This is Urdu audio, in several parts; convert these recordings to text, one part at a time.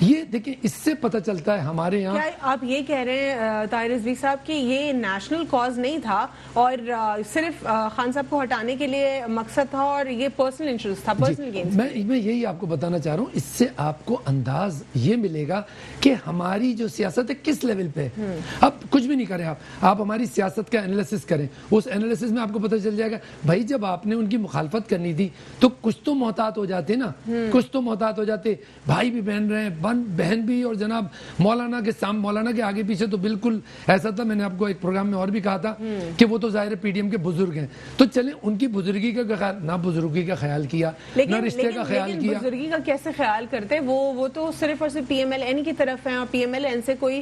یہ دیکھیں اس سے پتہ چلتا ہے ہمارے یہاں. کیا آپ یہ کہہ رہے ہیں طاہر رضوی صاحب کہ یہ نیشنل کاز نہیں تھا اور صرف خان صاحب کو ہٹانے کے لیے مقصد تھا اور یہ پرسنل انٹرسٹ تھا, پرسنل گینز؟ میں یہی آپ کو بتانا چاہ رہا ہوں, اس سے آپ کو انداز یہ ملے گا کہ ہماری جو سیاست ہے کس لیول پہ ہے. اب کچھ بھی نہیں کریں آپ ہماری سیاست کا انالیسس کریں, اس انالیسس میں آپ کو پتہ چل جائے گا بھائی جب آپ نے ان کی مخالفت کرنی تھی تو کچھ تو محتاط ہو جاتے نا, کچھ تو محتاط ہو جاتے. بھائی بھی بہن رہے ہیں, بہن بھی, اور جناب مولانا کے آگے پیچھے تو بالکل ایسا تھا. میں نے آپ کو ایک پروگرام میں اور بھی کہا تھا کہ وہ تو ظاہر پی ڈی ایم کے بزرگ ہیں, تو چلیں ان کی بزرگی کا خیال, نہ بزرگی کا خیال کیا نہ رشتے کا خیال کیا. بزرگی کا کیسے خیال کرتے, وہ تو صرف اور صرف پی ایم ایل این کی طرف ہیں, اور پی ایم ایل این سے کوئی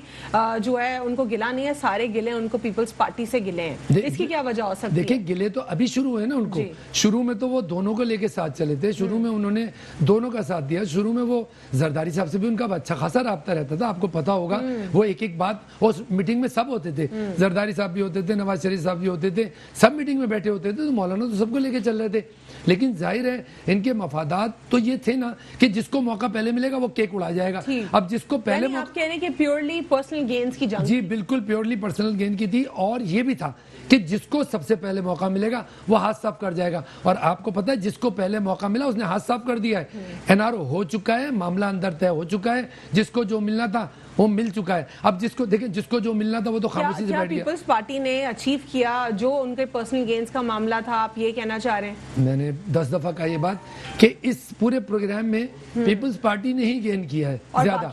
جو ہے ان کو گلا نہیں ہے, سارے گلے ان کو پیپلز پارٹی سے گلے ہیں. اس کی کیا وجہ ہو سکتی ہے؟ دیکھیں گلے تو ابھی شروع ہوئے نا ان کو, شروع میں تو وہ دونوں کو لے کے ساتھ چلے تھے, شروع میں انہوں نے دونوں کا ساتھ دیا. شروع میں وہ زرداری صاحب سے بھی ان کا اچھا خاصا رابطہ رہتا تھا, آپ کو پتا ہوگا. وہ ایک بات, اس میٹنگ میں سب ہوتے تھے, زرداری صاحب بھی ہوتے تھے, نواز شریف صاحب بھی ہوتے تھے, سب میٹنگ میں بیٹھے ہوتے تھے. تو مولانا تو سب کو لے کے چل رہے تھے, لیکن ظاہر ہے ان کے مفادات تو یہ تھے نا کہ جس کو موقع پہلے ملے گا وہ کیک اڑا جائے گا. اب جس کو پہلے آپ کہہ رہے ہیں کہ پیورلی پرسنل گینز کی جنگ؟ جی بالکل پیورلی پرسنل گین کی تھی, اور یہ بھی تھا کہ جس کو سب سے پہلے موقع ملے گا وہ ہاتھ صاف کر جائے گا. اور آپ کو پتا ہے جس کو پہلے موقع ملا اس نے ہاتھ صاف کر دیا ہے. این آر او ہو چکا ہے, معاملہ اندر طے ہو چکا ہے, جس کو جو ملنا تھا وہ مل چکا ہے. اب جس کو دیکھیں, جس کو جو ملنا تھا وہ تو خاموشی سے بیٹھ گیا. پیپلز پارٹی نے اچیو کیا جو ان کے پرسنل گینز کا معاملہ تھا, آپ یہ کہنا چاہ رہے ہیں؟ میں نے 10 دفعہ کہا یہ بات کہ اس پورے پروگرام میں پیپلز پارٹی نے ہی گین کیا ہے زیادہ.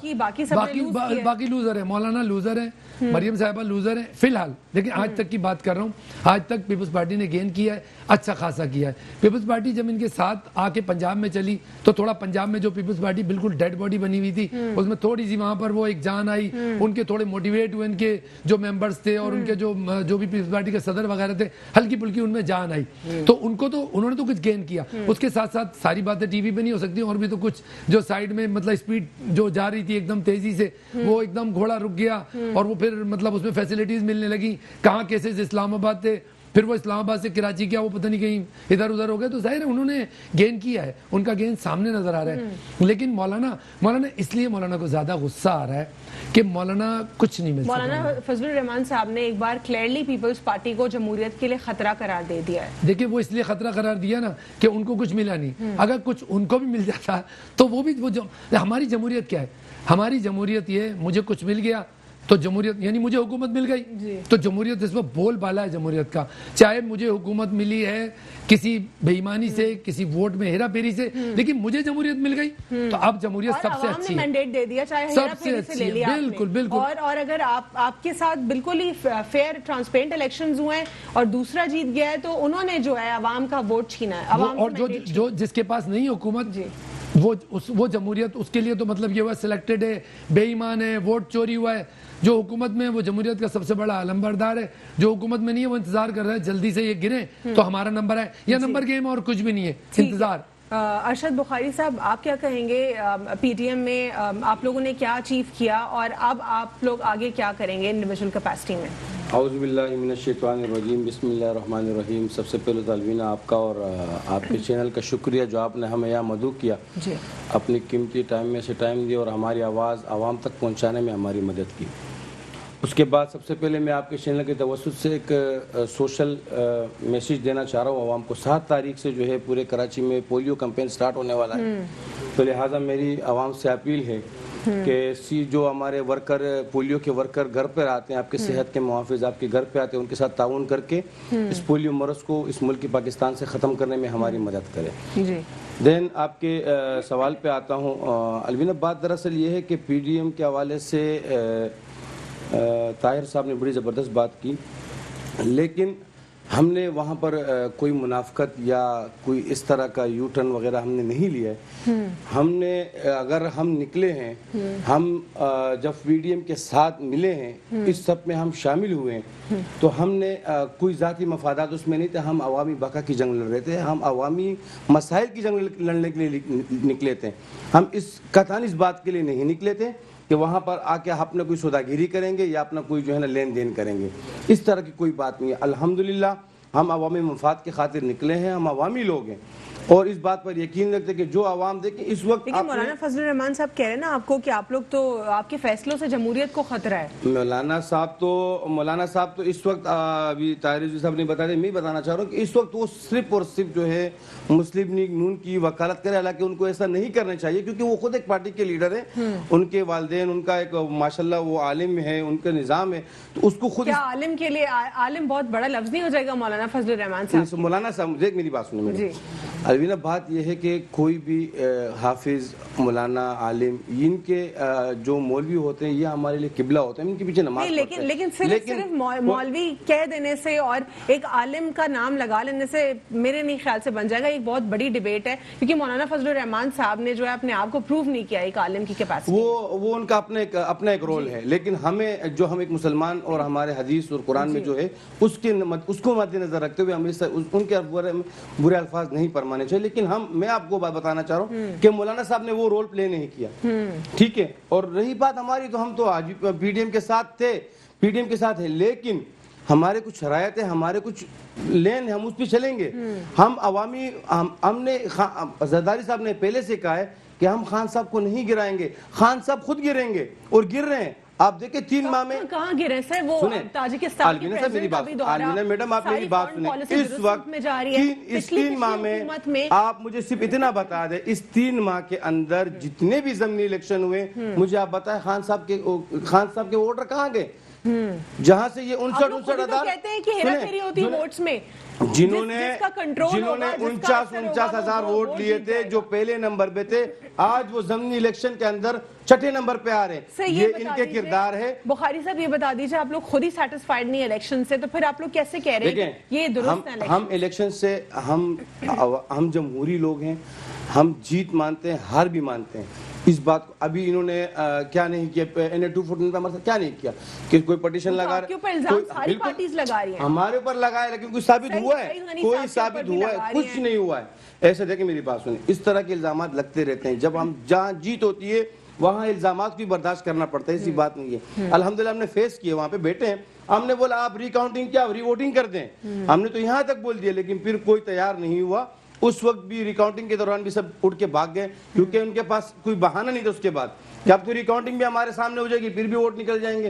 باقی لوزر ہے, مولانا لوزر ہے, مریم صاحبہ لوزر ہیں فی الحال, لیکن آج تک کی بات کر رہا ہوں, آج تک پیپلز پارٹی نے گین کیا ہے, اچھا خاصا کیا ہے. پیپلز پارٹی جب ان کے ساتھ آ کے پنجاب میں چلی تو تھوڑا پنجاب میں جو پیپلز پارٹی بالکل ڈیڈ باڈی بنی ہوئی تھی, اس میں تھوڑی سی وہاں پر وہ ایک جان آئی, ان کے تھوڑے موٹیویٹ ہوئے, ان کے جو ممبرز تھے اور ان کے جو بھی پیپلز پارٹی کے صدر وغیرہ تھے, ہلکی پھلکی ان میں جان آئی. تو انہوں نے تو کچھ گین کیا. اس کے ساتھ ساتھ ساری باتیں ٹی وی پہ نہیں ہو سکتی, اور بھی تو کچھ جو سائیڈ میں مطلب اسپیڈ جو جا رہی تھی ایک دم تیزی سے, وہ ایک دم گھوڑا رک گیا, اور وہ پھر مطلب اس میں فیسلٹیز ملنے لگی. کہاں کیسز اسلام آباد تھے, پھر وہ اسلام آباد سے کراچی کیا, وہ پتہ نہیں کہیں ادھر ادھر ہو گئے. تو ظاہر ہے انہوں نے گین کیا ہے, ان کا گین سامنے نظر آ رہا ہے. لیکن مولانا اس لیے مولانا کو زیادہ غصہ آ رہا ہے کہ مولانا کچھ نہیں مل سکتا. مولانا فضل الرحمان صاحب نے ایک بار کلیئرلی پیپلز پارٹی کو جمہوریت کے لیے خطرہ قرار دے دیا ہے. دیکھیں وہ اس لیے خطرہ قرار دیا نا کہ ان کو کچھ ملا نہیں. اگر کچھ ان کو بھی مل جاتا تو وہ بھی ہماری جمہوریت کیا ہے, ہماری جمہوریت یہ مجھے کچھ مل گیا تو جمہوریت یعنی مجھے حکومت مل گئی, تو جمہوریت اس وقت بول بالا ہے جمہوریت کا. چاہے مجھے حکومت ملی ہے کسی بے ایمانی سے, کسی ووٹ میں ہیرا پھیری سے, لیکن مجھے جمہوریت مل گئی تو اب جمہوریت سب سے اچھی ہے. مینڈیٹ دے دیا, چاہے ہیرا پھیری سے لے لیا, بالکل بالکل. اور اگر آپ کے ساتھ بالکل ہی فیئر ٹرانسپیرنٹ الیکشنز ہوئے ہیں اور دوسرا جیت گیا ہے تو انہوں نے جو ہے عوام کا ووٹ چھینا ہے. اور جو جس کے پاس نہیں حکومت وہ جمہوریت, اس کے لیے تو مطلب یہ ہوا سلیکٹڈ ہے, بے ایمان ہے, ووٹ چوری ہوا ہے. جو حکومت میں وہ جمہوریت کا سب سے بڑا علمبردار ہے, جو حکومت میں نہیں ہے وہ انتظار کر رہا ہے جلدی سے یہ گرے تو ہمارا نمبر ہے, یا نمبر گیم اور کچھ بھی نہیں ہے, انتظار. ارشد بخاری صاحب, آپ کیا کہیں گے, پی ٹی ایم میں آپ لوگوں نے کیا اچیو کیا اور اب آپ لوگ آگے کیا کریں گے انڈیویجول کیپیسٹی میں؟ اعوذ باللہ من الشیطان الرجیم, بسم اللہ الرحمن الرحیم. سب سے پہلے طالبین آپ کا اور آپ کے چینل کا شکریہ جو آپ نے ہمیں یہاں مدعو کیا, اپنی قیمتی ٹائم میں سے ٹائم دیا اور ہماری آواز عوام تک پہنچانے میں ہماری مدد کی. اس کے بعد سب سے پہلے میں آپ کے چینل کے توسط سے ایک سوشل میسیج دینا چاہ رہا ہوں عوام کو. 7 تاریخ سے جو ہے پورے کراچی میں پولیو کمپین سٹارٹ ہونے والا ہے, تو لہٰذا میری عوام سے اپیل ہے کہ جو ہمارے ورکر پولیو کے ورکر گھر پر آتے ہیں, آپ کے صحت کے محافظ آپ کے گھر پہ آتے ہیں, ان کے ساتھ تعاون کر کے اس پولیو مرض کو اس ملک پاکستان سے ختم کرنے میں ہماری مدد کریں. دین آپ کے سوال پہ آتا ہوں. الوین, بات دراصل یہ ہے کہ پی ڈی ایم کے حوالے سے طاہر صاحب نے بڑی زبردست بات کی, لیکن ہم نے وہاں پر کوئی منافقت یا کوئی اس طرح کا یو ٹرن وغیرہ ہم نے نہیں لیا ہے. ہم نے اگر ہم نکلے ہیں, ہم جب پی ڈی ایم کے ساتھ ملے ہیں, اس سب میں ہم شامل ہوئے ہیں, تو ہم نے کوئی ذاتی مفادات اس میں نہیں تھے. ہم عوامی بقا کی جنگ لڑ رہے تھے, ہم عوامی مسائل کی جنگ لڑنے کے لیے نکلے تھے. ہم قطعاً اس بات کے لیے نہیں نکلے تھے کہ وہاں پر آ کے اپنا کوئی سوداگیری کریں گے یا اپنا کوئی جو ہے نا لین دین کریں گے. اس طرح کی کوئی بات نہیں ہے. الحمدللہ ہم عوامی مفاد کی خاطر نکلے ہیں, ہم عوامی لوگ ہیں. اور اس بات پر یقین رکھتے کہ جو عوام دیکھیں اس وقت لیکن مولانا فضل الرحمان صاحب کہہ رہے ہیں نا آپ کو کہ آپ لوگ تو آپ کے فیصلوں سے جمہوریت کو خطرہ ہے. مولانا صاحب تو اس وقت ابھی طاہر رضوی صاحب نے بتا دیا, میں بتانا چاہ رہا ہوں کہ اس وقت وہ صرف اور صرف جو ہے مسلم لیگ نون کی وکالت کرے, حالانکہ ان کو ایسا نہیں کرنا چاہیے کیونکہ وہ خود ایک پارٹی کے لیڈر ہیں, ان کے والدین, ان کا ایک ماشاءاللہ وہ عالم ہے, ان کا نظام ہے, تو اس کو خود کیا عالم کے لیے عالم بہت بڑا لفظ نہیں ہو جائے گا مولانا فضل الرحمان صاحب؟ مولانا صاحب دیکھ میری بات سنیں جی الوینہ, بات یہ ہے کہ کوئی بھی حافظ, مولانا, عالم, ان کے جو مولوی ہوتے ہیں یہ ہمارے لیے قبلہ ہوتے ہیں, ان کے پیچھے نماز پڑھتے ہیں. لیکن صرف مولوی کہہ دینے سے اور ایک عالم کا نام لگا لینے سے میرے نہیں خیال سے بن جائے گا. ایک بہت بڑی ڈیبیٹ ہے کیونکہ مولانا فضل الرحمان صاحب نے جو ہے اپنے آپ کو پروو نہیں کیا ایک عالم کی کیپیسٹی. وہ ان کا اپنا ایک رول ہے, لیکن ہم ایک مسلمان اور ہمارے حدیث اور قرآن میں جو ہے اس کو مد نظر رکھتے ہوئے ہمیں ان کے برے الفاظ نہیں فرمانے چاہیے. لیکن میں آپ کو بات بتانا چاہ رہا ہوں کہ مولانا صاحب نے وہ رول پلے نہیں کیا, ٹھیک ہے. اور رہی بات ہماری, تو ہم تو آج پی ڈی ایم کے ساتھ تھے, پی ڈی ایم کے ساتھ ہے, لیکن ہمارے کچھ شرائط ہیں, ہمارے کچھ لین ہے, ہم اس پہ چلیں گے. ہم عوامی ہم نے زرداری صاحب نے پہلے سے کہا ہے کہ ہم خان صاحب کو نہیں گرائیں گے, خان صاحب خود گریں گے اور گر رہے ہیں. آپ دیکھیں 3 ماہ میں کہاں گرے سر, وہ تاجکستان کی پریزیڈنٹ آلمینہ میڈم آپ میری بات سنیں, اس وقت اس 3 ماہ میں آپ مجھے صرف اتنا بتا دیں, اس 3 ماہ کے اندر جتنے بھی ضمنی الیکشن ہوئے مجھے آپ بتائیں خان صاحب کے ووٹر کہاں گئے, جہاں سے یہ 59,000 کہتے ہیں کہ ہیرا پھیری ہوتی ہے ووٹس میں, جنہوں نے 49,000 ووٹ لیے تھے جو پہلے نمبر پہ تھے, آج وہ ضمنی الیکشن کے اندر 6 نمبر پہ آ رہے ہیں. یہ ان کے کردار ہے. بخاری صاحب یہ بتا دیجئے, آپ لوگ خود ہی سیٹسفائیڈ نہیں الیکشن سے, تو پھر آپ لوگ کیسے کہہ رہے ہیں یہ درست ہے؟ ہم الیکشن سے ہم جمہوری لوگ ہیں, ہم جیت مانتے ہیں, ہار بھی مانتے ہیں. اس بات کو ابھی انہوں نے کیا نہیں کیا, NA-249 پہ ہمارے کیا نہیں کیا کہ کوئی پٹیشن لگا رہا ہے, ہمارے اوپر لگائے, لیکن کوئی ثابت ہوا ہے, کوئی ثابت ہوا ہے, کچھ نہیں ہوا ہے. ایسے دیکھیں میری بات سنیں, اس طرح کے الزامات لگتے رہتے ہیں. جب ہم جہاں جیت ہوتی ہے وہاں الزامات بھی برداشت کرنا پڑتا ہے, ایسی بات نہیں ہے. الحمدللہ ہم نے فیس کیے, وہاں پہ بیٹھے ہیں, ہم نے بولا آپ ری کاؤنٹنگ کیا ری ووٹنگ کر دیں, ہم نے تو یہاں تک بول دیا, لیکن پھر کوئی تیار نہیں ہوا. اس وقت بھی ریکاؤنٹنگ کے دوران بھی سب اٹھ کے بھاگ گئے, کیونکہ ان کے پاس کوئی بہانہ نہیں تھا. اس کے بعد جب تو ریکاؤنٹنگ بھی ہمارے سامنے ہو جائے گی پھر بھی ووٹ نکل جائیں گے,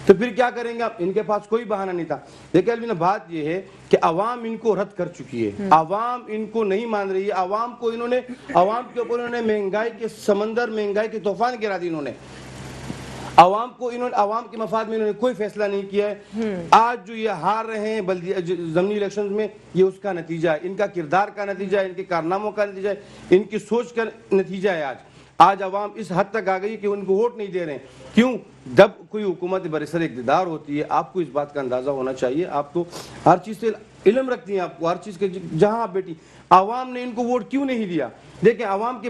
تو پھر کیا کریں گے, ان کے پاس کوئی بہانہ نہیں تھا. لیکن البتہ بات یہ ہے کہ عوام ان کو رد کر چکی ہے, عوام ان کو نہیں مان رہی ہے. عوام کے اوپر انہوں نے مہنگائی کے سمندر, مہنگائی کے طوفان گرا دی. انہوں نے عوام کے مفاد میں انہوں نے کوئی فیصلہ نہیں کیا ہے. آج جو یہ ہار رہے ہیں ضمنی الیکشنز میں, یہ اس کا نتیجہ ہے, ان کا کردار کا نتیجہ ہے, ان کے کارناموں کا نتیجہ ہے, ان کی سوچ کا نتیجہ ہے. آج عوام اس حد تک آ گئی کہ ان کو ووٹ نہیں دے رہے ہیں. کیوں؟ جب کوئی حکومت برسر اقتدار ہوتی ہے, آپ کو اس بات کا اندازہ ہونا چاہیے, آپ تو ہر چیز سے علم رکھتی ہیں, آپ کو ہر چیز کے جہاں آپ بیٹھی. عوام نے ان کو ووٹ کیوں نہیں دیا؟ دیکھیں عوام کے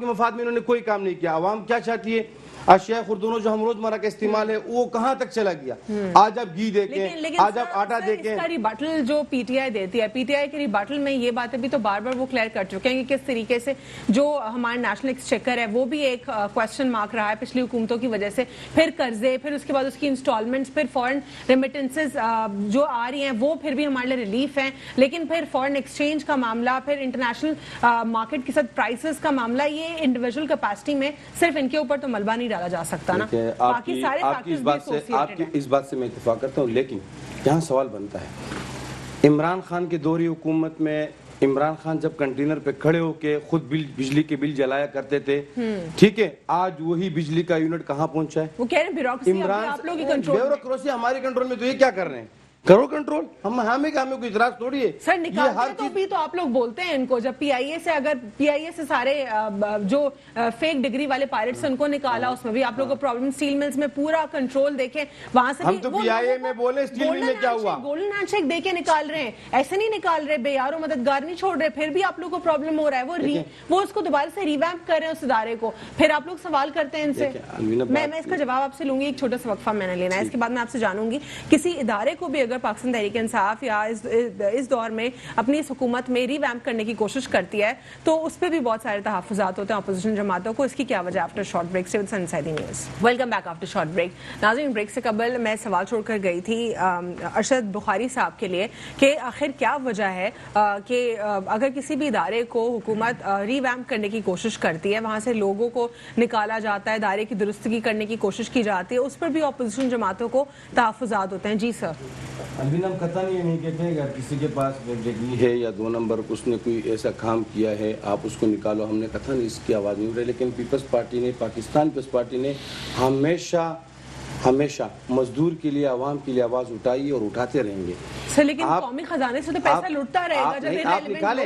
مفاد میں انہوں نے کوئی کام نہیں کیا. عوام کیا چاہتی ہے؟ اشیاء خوردونوں جو ہم روزمرہ کا استعمال ہے وہ کہاں تک چلا گیا. آج آپ گھی دیکھیں, آج آپ آٹا دیکھیں. اس کا ریباٹل جو پی ٹی آئی دیتی ہے, پی ٹی آئی کے ریباٹل میں یہ باتیں بھی تو بار بار وہ کلیئر کر چکے ہیں کہ کس طریقے سے جو ہمارا نیشنل ایکسچیکر ہے وہ بھی ایک کوسچن مارک رہا ہے پچھلی حکومتوں کی وجہ سے. پھر قرضے, پھر اس کے بعد اس کی انسٹالمنٹس, پھر فورن ریمیٹنسز جو آ رہی ہیں وہ پھر بھی ہمارے لیے ریلیف ہیں. لیکن پھر فورن ایکسچینج کا معاملہ, پھر انٹرنیشنل مارکیٹ کے ساتھ پرائسز کا معاملہ, یہ انڈیویجول کیپیسٹی میں صرف ان کے اوپر تو ملبہ نہیں ڈالا جا سکتا نا. آپ کی اس بات سے میں اتفاق کرتا ہوں, لیکن یہاں سوال بنتا ہے, عمران خان کے دوری حکومت میں عمران خان جب کنٹینر پہ کھڑے ہو کے خود بجلی کے بل جلایا کرتے تھے, ٹھیک ہے, آج وہی بجلی کا یونٹ کہاں پہنچا ہے؟ وہ کہہ رہے ہیں بیوروکریسی ہمارے کنٹرول میں, تو یہ کیا کر رہے ہیں؟ کرو کنٹرول. ہمیں کوئی اعتراض تھوڑی ہے. سر نکالتے تو بھی تو آپ لوگ بولتے ہیں ان کو, جب پی آئی اے سے, اگر پی آئی اے سے سارے جو فیک ڈگری والے پائلٹس ان کو نکالا, اس میں بھی آپ لوگوں کو پرابلم. اسٹیل ملز میں پورا کنٹرول دیکھیں, وہاں سے ہم تو پی آئی اے میں بولے اسٹیل مل میں کیا ہوا, گولڈن ہینڈ شیک دے کے نکال رہے ہیں, ایسے نہیں نکال رہے, بے یار و مددگار نہیں چھوڑ رہے, پھر بھی آپ لوگوں کو پرابلم ہو رہا ہے. وہ اس کو دوبارہ سے ریویمپ کر رہے ہیں اس ادارے کو, پھر آپ لوگ سوال کرتے ہیں ان سے. میں اس کا جواب آپ سے لوں گی, ایک چھوٹا سا وقفہ میں نے لینا ہے, اس کے بعد میں آپ سے جانوں گی کسی ادارے کو بھی اگر اگر پاکستان تحریک انصاف یا اس دور میں اپنی اس حکومت میں ری ویمپ کرنے کی کوشش کرتی ہے تو اس پہ بھی بہت سارے تحفظات ہوتے ہیں اپوزیشن جماعتوں کو. اس کی کیا وجہ؟ آفٹر شارٹ بریک سے inside news. Welcome back after short break. ناظرین, بریک سے قبل میں سوال چھوڑ کر گئی تھی ارشد بخاری صاحب کے لیے کہ آخر کیا وجہ ہے کہ اگر کسی بھی ادارے کو حکومت ری ویمپ کرنے کی کوشش کرتی ہے, وہاں سے لوگوں کو نکالا جاتا ہے, ادارے کی درستگی کرنے کی کوشش کی جاتی ہے, اس پر بھی اپوزیشن جماعتوں کو تحفظات ہوتے ہیں. جی سر. البین ہم قطعاً یہ نہیں کہتے ہیں کہ اگر کسی کے پاس ڈگری ہے یا 2 نمبر اس نے کوئی ایسا کام کیا ہے آپ اس کو نکالو, ہم نے قطعاً اس کی آواز نہیں اٹھائی. لیکن پیپلز پارٹی نے, پاکستان پیپلز پارٹی نے ہمیشہ مزدور کے لیے, عوام کے لیے آواز اٹھائی اور اٹھاتے رہیں گے. سر لیکن قومی خزانے سے تو پیسہ لٹتا رہے گا جب آپ نکالیں.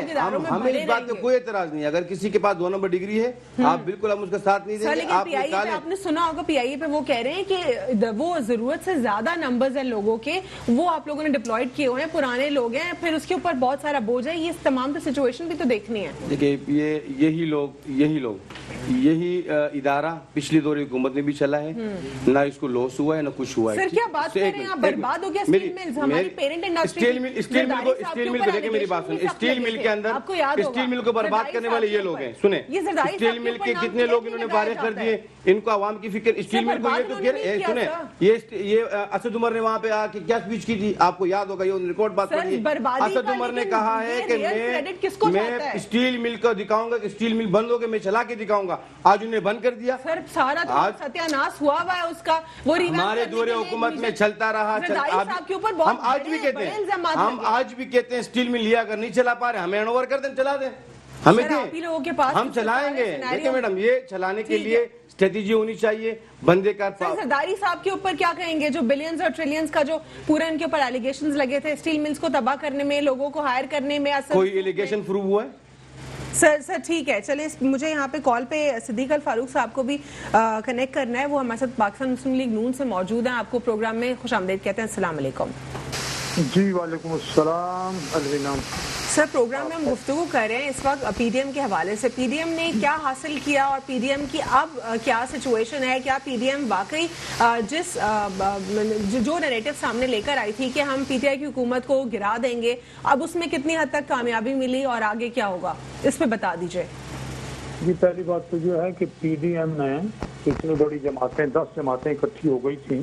ہمیں اس بات میں کوئی اعتراض نہیں. اگر کسی کے پاس 2 نمبر ڈگری ہے آپ بالکل ہم اس کا ساتھ نہیں دیں گے. آپ نکالیں. آپ نے سنا ہوگا پی آئی اے پہ وہ کہہ رہے ہیں کہ وہ ضرورت سے زیادہ نمبرز ہیں لوگوں کے, وہ آپ لوگوں نے ڈپلوائڈ کیے ہوئے ہیں, پرانے لوگ ہیں, پھر اس کے اوپر بہت سارا بوجھ ہے. یہ تمام تو سچویشن بھی تو دیکھنی ہے. دیکھیے یہی ادارہ پچھلی دور حکومت نے بھی چلا ہے, نہ اس کو لاس ہوا ہے نہ کچھ ہوا ہے. سر کیا بات کر رہے ہیں آپ؟ برباد ہو گیا اسٹیل ملز, ہماری پیرنٹ انڈسٹری. اسٹیل مل کو دیکھیں میری بات سنیں. اسٹیل مل کے اندر اسٹیل مل کو برباد کرنے والے یہ لوگ ہیں. سنیں, اسٹیل مل کے کتنے لوگ انہوں نے فارغ کر دیے, ان کو عوام کی فکر. اسٹیل مل کو یہ تو سنیں, یہ اسد عمر نے وہاں پہ آ کے کیا اسپیچ کی تھی آپ کو یاد ہوگا, یہ ریکارڈ بات پڑھی. اسد عمر نے کہا ہے کہ میں اسٹیل مل کو دکھاؤں گا کہ اسٹیل مل بند ہو کے میں چلا کے دکھاؤں گا. آج انہیں بند کر دیا. سر سارا تو ستیاناش ہوا ہوا ہے اس کا. وہ ہمارے دور حکومت میں چلتا رہا. ہم آج بھی کہتے ہیں اسٹیل مل لیا اگر نہیں چلا پا رہے ہمیں ہینڈ اوور کر دیں, چلا دیں, ہمیں دیں, ہم چلائیں گے. دیکھیں میڈم, یہ چلانے کے لیے اسٹریٹجی ہونی چاہیے بندے کا. زرداری صاحب کے اوپر کیا کہیں گے, جو بلینز اور ٹریلینز کا جو پورا ان کے اوپر ایلیگیشنز لگے تھے اسٹیل ملز کو تباہ کرنے میں, لوگوں کو ہائر کرنے میں؟ کوئی ایلیگیشن پروو ہوا ہے؟ سر ٹھیک ہے, چلیں مجھے یہاں پہ کال پہ صدیق الفاروق صاحب کو بھی کنیکٹ کرنا ہے. وہ ہمارے ساتھ پاکستان مسلم لیگ نون سے موجود ہیں. آپ کو پروگرام میں خوش آمدید کہتے ہیں. السلام علیکم. جی وعلیکم السلام. الوینا سر, پروگرام میں ہم گفتگو کر رہے ہیں اس وقت پی ڈی ایم کے حوالے سے. پی ڈی ایم نے کیا حاصل کیا اور پی ڈی ایم کی اب کیا سچویشن ہے؟ کیا پی ڈی ایم واقعی جو نیریٹو سامنے لے کر آئی تھی کہ ہم پی ٹی آئی کی حکومت کو گرا دیں گے, اب اس میں کتنی حد تک کامیابی ملی اور آگے کیا ہوگا, اس پہ بتا دیجئے. جی, پہلی بات تو جو ہے کہ پی ڈی ایم نے اتنی بڑی جماعتیں 10 جماعتیں اکٹھی ہو گئی تھیں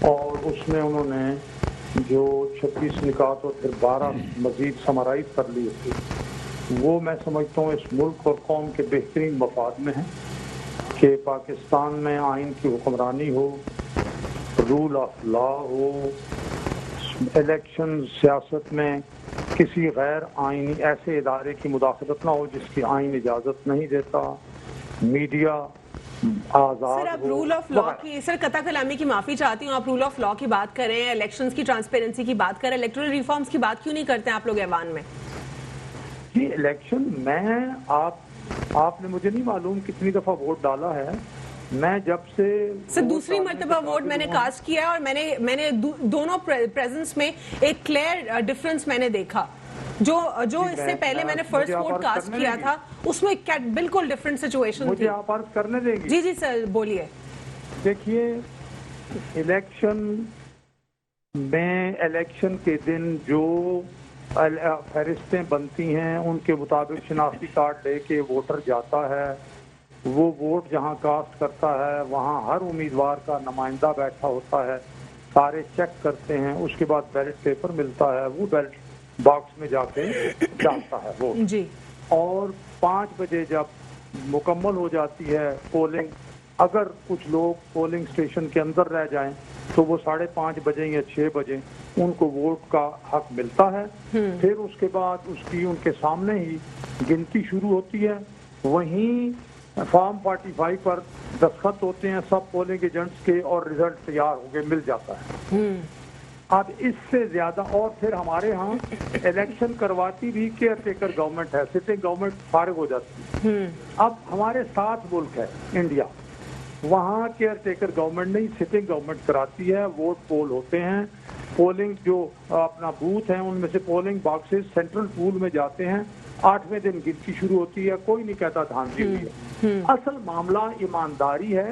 اور اس میں انہوں نے جو 26 نکات اور پھر 12 مزید سمرائز کر لیے تھے, وہ میں سمجھتا ہوں اس ملک اور قوم کے بہترین مفاد میں ہیں کہ پاکستان میں آئین کی حکمرانی ہو, رول آف لا ہو, الیکشن سیاست میں کسی غیر آئینی ایسے ادارے کی مداخلت نہ ہو جس کی آئین اجازت نہیں دیتا, میڈیا سر آپ رول آف لا کی, سر قطع کلامی کی معافی چاہتی ہوں, آپ رول آف لا کی بات کریں, الیکشنز کی ٹرانسپیرنسی کی بات کریں, الیکٹورل ریفارمز کی بات کیوں نہیں کرتے ہیں آپ لوگ ایوان میں؟ جی الیکشن میں آپ نے مجھے نہیں معلوم کتنی دفعہ ووٹ ڈالا ہے. میں جب سے سر دوسری مرتبہ ووٹ میں نے کاسٹ کیا ہے اور میں نے دونوں پریزنس میں ایک کلیئر ڈفرنس میں نے دیکھا. جو اس سے پہلے میں نے فرسٹ ووٹ کاسٹ کیا تھا اس میں بالکل ڈفرنٹ سچویشن تھی. مجھے آپ عرض کرنے دیں گے؟ جی جی سر بولیے. دیکھیے, الیکشن میں الیکشن کے دن جو فہرستیں بنتی ہیں ان کے مطابق شناختی کارڈ لے کے ووٹر جاتا ہے, وہ ووٹ جہاں کاسٹ کرتا ہے وہاں ہر امیدوار کا نمائندہ بیٹھا ہوتا ہے, سارے چیک کرتے ہیں, اس کے بعد بیلٹ پیپر ملتا ہے, وہ بیلٹ باکس میں جا کے ڈالتا ہے ووٹ. جی, اور 5 بجے جب مکمل ہو جاتی ہے پولنگ, اگر کچھ لوگ پولنگ سٹیشن کے اندر رہ جائیں تو وہ 5:30 بجے یا 6 بجے ان کو ووٹ کا حق ملتا ہے. پھر اس کے بعد اس کی ان کے سامنے ہی گنتی شروع ہوتی ہے, وہیں فارم 45 پر دستخط ہوتے ہیں سب پولنگ ایجنٹس کے اور رزلٹ تیار ہو کے مل جاتا ہے. اب اس سے زیادہ, اور پھر ہمارے ہاں الیکشن کرواتی بھی کیئر ٹیکر گورنمنٹ ہے, سٹنگ گورنمنٹ فارغ ہو جاتی ہے. اب ہمارے 7 ملک ہے انڈیا, وہاں کیئر ٹیکر گورنمنٹ نہیں سٹنگ گورنمنٹ کراتی ہے, ووٹ پول ہوتے ہیں, پولنگ جو اپنا بوتھ ہیں ان میں سے پولنگ باکسز سینٹرل پول میں جاتے ہیں, 8ویں دن گنتی شروع ہوتی ہے, کوئی نہیں کہتا دھاندلی ہوئی ہے. اصل معاملہ ایمانداری ہے,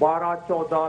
12, 14,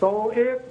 101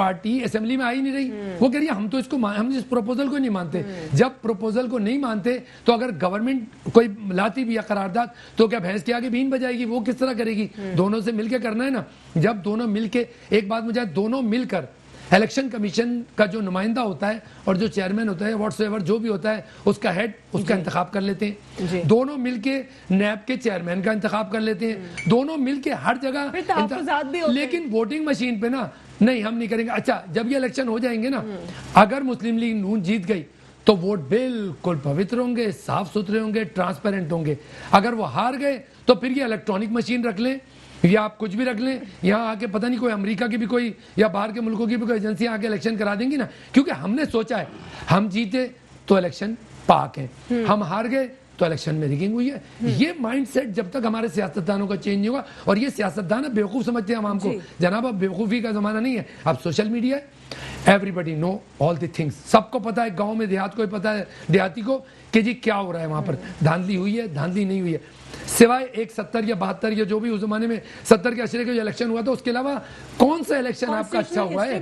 پارٹی اسمبلی میں آ ہی نہیں رہی. وہ کہہ رہی ہے ہم تو ہم اس پروپوزل کو نہیں مانتے. جب پروپوزل کو نہیں مانتے تو اگر گورنمنٹ کوئی لاتی بھی ہے قرارداد تو کیا بھینس کے آگے بین بجائے گی؟ وہ کس طرح کرے گی؟ دونوں سے مل کے کرنا ہے نا. جب دونوں مل کے ایک بات مجھے دونوں مل کر الیکشن کمیشن کا جو نمائندہ ہوتا ہے اور جو چیئرمین ہوتا ہے واٹس ایور جو بھی ہوتا ہے اس کا ہیڈ اس کا انتخاب کر لیتے ہیں. دونوں مل کے نیب کے چیئرمین کا انتخاب کر لیتے ہیں. دونوں مل کے ہر جگہ لیکن ووٹنگ مشین پہ نا نہیں ہم نہیں کریں گے. اچھا جب یہ الیکشن ہو جائیں گے نا اگر مسلم لیگ نون جیت گئی تو ووٹ بالکل پوتر ہوں گے, صاف ستھرے ہوں گے, ٹرانسپیرنٹ ہوں گے. اگر وہ ہار گئے تو پھر یہ الیکٹرانک مشین رکھ لیں یا آپ کچھ بھی رکھ لیں, یہاں آ کے پتہ نہیں کوئی امریکہ کی بھی کوئی یا باہر کے ملکوں کی بھی کوئی ایجنسی آ کے الیکشن کرا دیں گی نا. کیونکہ ہم نے سوچا ہے ہم جیتے تو الیکشن پاک ہیں, ہم ہار گئے تو الیکشن میں ریگنگ ہوئی ہے. یہ مائنڈ سیٹ جب تک ہمارے سیاستدانوں کا چینج نہیں ہوگا, اور یہ سیاستدان بیوقوف سمجھتے ہیں عوام کو. جناب اب بیوقوفی کا زمانہ نہیں ہے, اب سوشل میڈیا ہے, everybody know all the things. سب کو پتا ہے, گاؤں میں دیہات کو پتا ہے, دیہاتی کو کہ جی کیا ہو رہا ہے وہاں پر, دھاندلی ہوئی ہے دھاندلی نہیں ہوئی ہے. سوائے ایک 70 یا 72 یا جو بھی اس زمانے میں 70 کے اشرے کا جو الیکشن ہوا تھا اس کے علاوہ کون سا الیکشن آپ کا اچھا ہوا ہے؟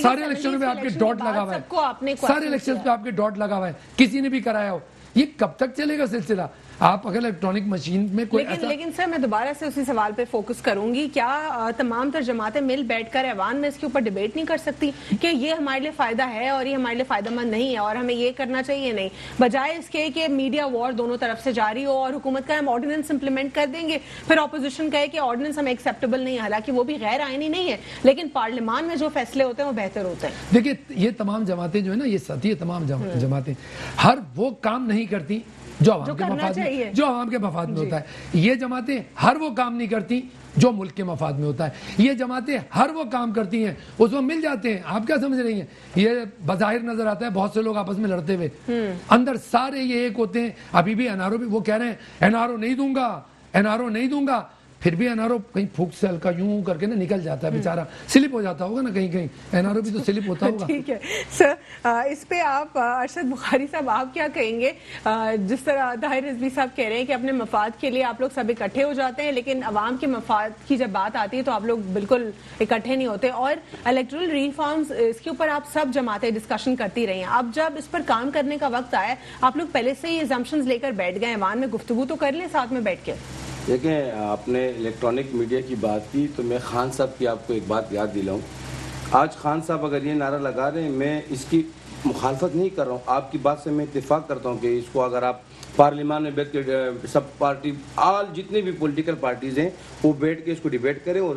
سارے الیکشنوں پہ آپ کے ڈاٹ لگا ہوا ہے, سارے الیکشن پہ آپ کے ڈاٹ لگا ہوا ہے, کسی نے بھی کرایا ہو. یہ کب تک چلے گا سلسلہ؟ آپ اگر الیکٹرانک مشین میں کوئی لیکن سر میں دوبارہ سے اسی سوال پہ فوکس کروں گی, کیا تمام تر جماعتیں مل بیٹھ کر ایوان میں اس کے اوپر ڈیبیٹ نہیں کر سکتی کہ یہ ہمارے لیے فائدہ ہے اور یہ ہمارے لیے فائدہ مند نہیں ہے اور ہمیں یہ کرنا چاہیے نہیں, بجائے اس کے کہ میڈیا وار دونوں طرف سے جاری ہو اور حکومت کا ہم آرڈیننس امپلیمنٹ کر دیں گے, پھر اپوزیشن کہے کہ آرڈیننس ہمیں ایکسیپٹیبل نہیں ہے, حالانکہ وہ بھی غیر آئینی نہیں ہے لیکن پارلیمان میں جو فیصلے ہوتے ہیں وہ بہتر ہوتے ہیں. دیکھیں یہ تمام جماعتیں جو ہے نا, یہ ساتھی تمام جماعتیں ہر وہ کام نہیں کرتی جو عوام کے مفاد میں ہوتا ہے. یہ جماعتیں ہر وہ کام نہیں کرتی جو ملک کے مفاد میں ہوتا ہے. یہ جماعتیں ہر وہ کام کرتی ہیں اس میں مل جاتے ہیں. آپ کیا سمجھ رہی ہیں؟ یہ بظاہر نظر آتا ہے بہت سے لوگ آپس میں لڑتے ہوئے, اندر سارے یہ ایک ہوتے ہیں. ابھی بھی این آر او بھی وہ کہہ رہے ہیں این آر او نہیں دوں گا, این آر او نہیں دوں گا, پھر بھی این آر او کہیں پھوک سے ہلکا یوں کر کے نا نکل جاتا ہے بیچارہ, سلپ ہو جاتا ہوگا نا کہیں کہیں, این آر او بھی تو سلپ ہوتا ہوگا. ٹھیک ہے سر, اس پہ آپ ارشد بخاری صاحب آپ کیا کہیں گے؟ جس طرح طاہر رضوی صاحب کہہ رہے ہیں کہ اپنے مفاد کے لیے آپ لوگ سب اکٹھے ہو جاتے ہیں لیکن عوام کے مفاد کی جب بات آتی ہے تو آپ لوگ بالکل اکٹھے نہیں ہوتے, اور الیکٹرل ریفارمز اس کے اوپر آپ سب جماعتیں ڈسکشن کرتی رہی ہیں. اب جب اس پر کام کرنے کا وقت آیا, آپ لوگ پہلے سے ہی ایگزامپشنز لے کر بیٹھ گئے, ایوان میں گفتگو تو کر لیں ساتھ میں بیٹھ کے. دیکھیں آپ نے الیکٹرانک میڈیا کی بات کی تو میں خان صاحب کی آپ کو ایک بات یاد دلاؤں. آج خان صاحب اگر یہ نعرہ لگا رہے ہیں, میں اس کی مخالفت نہیں کر رہا ہوں, آپ کی بات سے میں اتفاق کرتا ہوں کہ اس کو اگر آپ پارلیمان میں بیٹھ کے سب پارٹی جتنے بھی پولیٹیکل پارٹیز ہیں وہ بیٹھ کے اس کو ڈیبیٹ کریں اور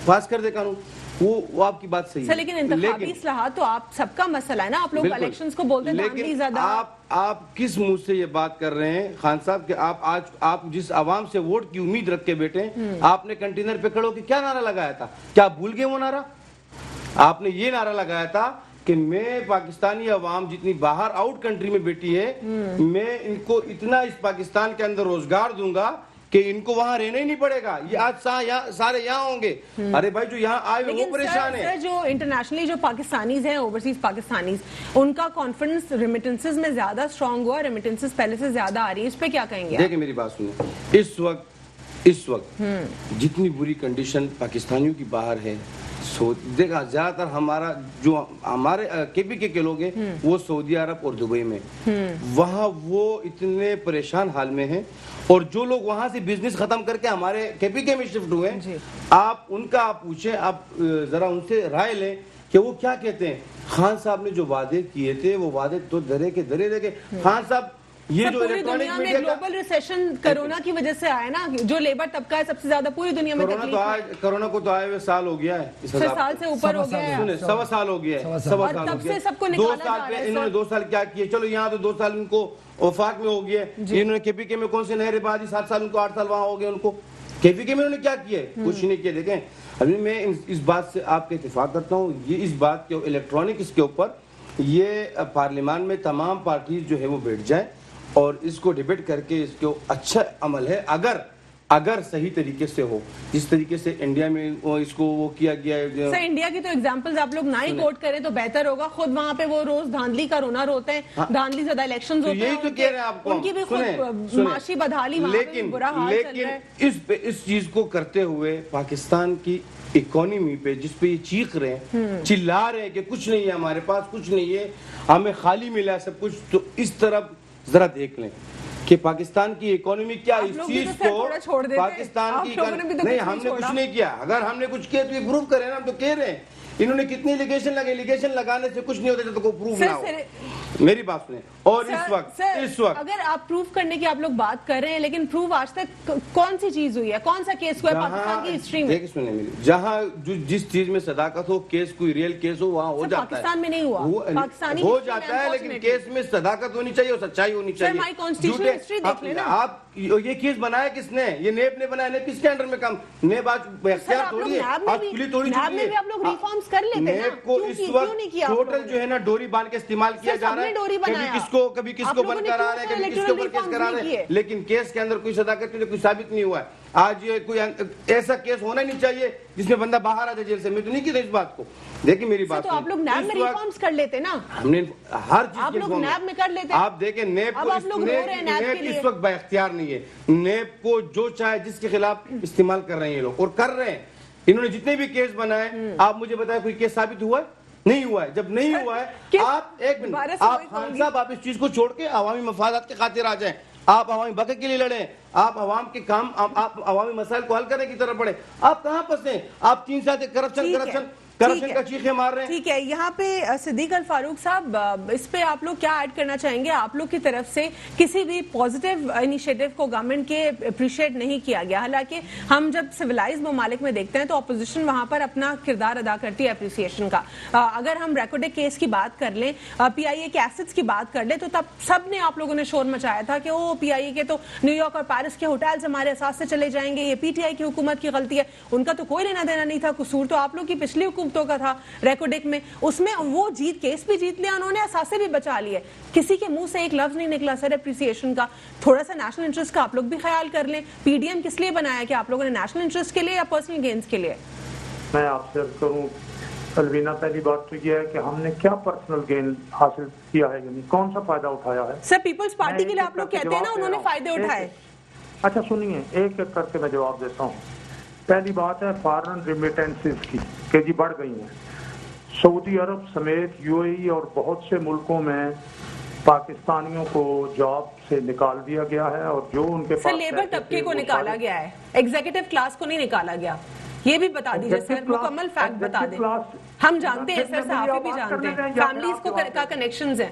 پاس کر دے قانون, وہ آپ کی بات صحیح ہے. لیکن انتخابی اصلاحات تو آپ سب کا مسئلہ ہے نا, آپ لوگ الیکشنز کو بولتے ہیں دھاندلی زیادہ. آپ کس منہ سے یہ بات کر رہے ہیں خان صاحب کہ آپ جس عوام سے ووٹ کی امید رکھ کے بیٹھے ہیں, آپ نے کنٹینر پہ کھڑے ہو کے کیا نعرہ لگایا تھا؟ کیا آپ بھول گئے وہ نعرہ؟ آپ نے یہ نعرہ لگایا تھا کہ میں پاکستانی عوام جتنی باہر آؤٹ کنٹری میں بیٹھی ہے, میں ان کو اتنا اس پاکستان کے اندر روزگار دوں گا کہ ان کو وہاں رہنا ہی نہیں پڑے گا, یہ آج سارے یہاں ہوں گے. ارے بھائی جو یہاں آئے وہ پریشان ہیں. جو انٹرنیشنلی جو پاکستانیز ہیں, اوورسیز پاکستانیز, ان کا کانفیڈنس ریمیٹنسز میں زیادہ اسٹرانگ ہوا, ریمیٹنسز پہلے سے زیادہ آ رہی ہے, اس پہ کیا کہیں گے؟ دیکھیں میری بات سنیں, اس وقت جتنی بری کنڈیشن پاکستانیوں کی باہر ہے, دیکھا زیادہ تر ہمارے کے پی کے لوگ ہیں وہ سعودی عرب اور دبئی میں, وہاں وہ اتنے پریشان حال میں ہیں, اور جو لوگ وہاں سے بزنس ختم کر کے ہمارے کے پی کے میں شفٹ ہوئے ہیں, آپ ان کا آپ پوچھیں, آپ ذرا ان سے رائے لیں کہ وہ کیا کہتے ہیں. خان صاحب نے جو وعدے کیے تھے وہ وعدے تو درے کے درے رہ گئے. خان صاحب یہ جو پوری دنیا میں گلوبل ریسیشن کرونا کی وجہ سے آیا نا, جو لیبر طبقہ ہے سب سے زیادہ پوری دنیا میں تکلیف ہے. کرونا کو تو آئے ہوئے سال ہو گیا ہے, سال سے اوپر ہو گیا ہے, 1.25 سال ہو گیا ہے. اور تب سے سب کو نکالا جا رہا ہے. انہوں نے 2 سال کیا کیے, چلو یہاں تو 2 سال ان کو وفاق میں ہو گیا, انہوں نے کے پی کے میں کون سے نہریں بازی 7 سال ان کو 8 سال وہاں ہو گئے. ان کو کے پی کے میں انہوں نے کیا کیا ہے؟ کچھ نہیں کیا. دیکھیں ابھی میں اس بات سے آپ کے اتفاق کرتا ہوں, یہ اس بات کے الیکٹرانک اس کے اوپر یہ پارلیمان میں تمام پارٹیز جو ہے وہ بیٹھ جائیں اور اس کو ڈیبیٹ کر کے اس کو اچھا عمل ہے اگر صحیح طریقے سے ہو, جس طریقے سے انڈیا میں اس کو وہ کیا گیا ہے. سر انڈیا کی تو ایگزامپلز آپ لوگ نہ ہی کوٹ کریں تو بہتر ہوگا, خود وہاں پہ وہ روز دھاندلی کا رونا روتے ہیں, دھاندلی زیادہ الیکشنز ہوتے ہیں, یہی تو کہہ رہے ہیں آپ کو, ان کی بھی خود معاشی بدحالی وہاں پہ برا حال چل رہا ہے. لیکن اس چیز کو کرتے ہوئے پاکستان کی اکانومی پہ جس پہ یہ چیخ رہے ہیں, چلا رہے ہیں کہ کچھ نہیں ہے ہمارے پاس, کچھ نہیں ہے, ہمیں خالی ملا سب کچھ, تو اس طرف ذرا دیکھ لیں کہ پاکستان کی اکانومی کیا اس چیز کو, پاکستان کی نہیں, ہم نے کچھ نہیں کیا. اگر ہم نے کچھ کیا تو یہ پروف کریں نا, ہم تو کہہ رہے ہیں. انہوں نے کتنی لیگیشن لگے, لیگیشن لگانے سے کچھ نہیں ہوتا جب تک وہ پروف نہ ہو. میری بات سنیں. اور اس وقت اگر آپ پروف کرنے کی آپ لوگ بات کر رہے ہیں, لیکن پروف آج تک کون سی چیز ہوئی ہے, کون سا کیس ہوا ہے پاکستان کی ہسٹری میں؟ دیکھ سنیں میری, جہاں جس چیز میں صداقت ہو, کیس کوئی ریئل کیس ہو, وہاں ہو جاتا ہے. پاکستان میں نہیں ہوا, پاکستانی ہو جاتا ہے, لیکن کیس میں صداقت ہونی چاہیے اور سچائی ہونی چاہیے. آپ یہ کیس بنایا کس نے؟ یہ نیب نے بنایا. نیب کس کے انڈر میں کام؟ نیب آج اختیار تھوڑی ہے, آج کلی توڑی چکی ہے. نیب کو اس وقت ٹوٹل جو ہے نا ڈوری باندھ کے استعمال کیا جا رہا ہے. کبھی کس کو بند کرا رہے ہیں, کبھی کس کے اوپر کیس کرا رہے ہیں, لیکن کیس کے اندر کوئی صداقت نہیں, کوئی ثابت نہیں ہوا ہے. آج یہ کوئی ایسا کیس ہونا نہیں چاہیے جس میں بندہ باہر آ جائے جیل سے. میں تو نہیں کہتا اس بات کو. دیکھیں میری بات, تو آپ لوگ نیب میں ریفارمز کر لیتے نا, ہم نے ہر چیز آپ لوگ نیب میں کر لیتے. آپ دیکھیں نیب کو اس وقت با اختیار نہیں ہے. نیب کو جو چاہے جس کے خلاف استعمال کر رہے ہیں یہ لوگ, اور کر رہے ہیں. انہوں نے جتنے بھی کیس بنائے, آپ مجھے بتائیں کوئی کیس ثابت ہوا ہے؟ نہیں ہوا ہے. جب نہیں ہوا ہے, آپ ایک منٹ, آپ خان صاحب آپ اس چیز کو چھوڑ کے عوامی مفادات کے خاطر آ جائیں. آپ عوامی بقے کے لیے لڑیں, آپ عوام کے کام, آپ عوامی مسائل کو حل کرنے کی طرف بڑھیں. آپ کہاں پھنسے؟ آپ 3 سال سے کرپشن کا چیخیں مار رہے ہیں. ٹھیک ہے, یہاں پہ صدیق الفاروق صاحب, اس پہ آپ لوگ کیا ایڈ کرنا چاہیں گے؟ آپ لوگ کی طرف سے کسی بھی پازیٹیو انیشیٹو کو گورنمنٹ کے اپریشیٹ نہیں کیا گیا, حالانکہ ہم جب سویلائز ممالک میں دیکھتے ہیں تو اپوزیشن وہاں پر اپنا کردار ادا کرتی ہے اپریسیشن کا. اگر ہم ریکارڈ کیس کی بات کر لیں, پی آئی اے کے ایسٹس کی بات کر لیں, تو تب سب نے آپ لوگوں نے شور مچایا تھا کہ وہ پی آئی اے کے تو نیو یارک اور پیرس کے ہوٹلز ہمارے اثاث سے چلے جائیں گے, یہ پی ٹی آئی کی حکومت کی غلطی ہے. ان کا تو کوئی لینا دینا نہیں تھا, قصور تو آپ لوگ کی پچھلی حکومتوں کا تھا. ریکوڈک میں اس میں وہ کیس بھی جیت لیا انہوں نے, اثاثے بھی بچا لیے. کسی کے منہ سے ایک لفظ نہیں نکلا سر اپریسیشن کا. تھوڑا سا نیشنل انٹرسٹ کا آپ لوگ بھی خیال کر لیں. پی ڈی ایم کس لیے بنایا, کہ آپ لوگوں نے نیشنل انٹرسٹ کے لیے یا پرسنل گینز کے لیے؟ میں آپ سے عرض کروں الوینا, پہلی بات تو یہ ہے کہ ہم نے کیا پرسنل گین حاصل کیا ہے, یعنی کون سا فائدہ اٹھایا ہے؟ سر پیپلز پارٹی کے لیے آپ لوگ کہتے ہیں نا انہوں نے فائدے اٹھائے. اچھا سنیے, ایک ایک کر کے میں جواب دیتا ہوں. پہلی بات ہے فارن ریمیٹنسز کی, کہ جی بڑھ گئی ہیں. سعودی عرب سمیت یو اے ای اور بہت سے ملکوں میں پاکستانیوں کو جاب سے نکال دیا گیا ہے, اور جو ان کے پاس لیبر طبقے کو نکالا گیا ہے, ایگزیکٹو کلاس کو نہیں نکالا گیا. یہ بھی بتا دیجئے سر, مکمل فیکٹ بتا دیں. ہم جانتے ہیں سر, صحافی بھی جانتے ہیں, فیملیز کو کا کنیکشنز ہیں.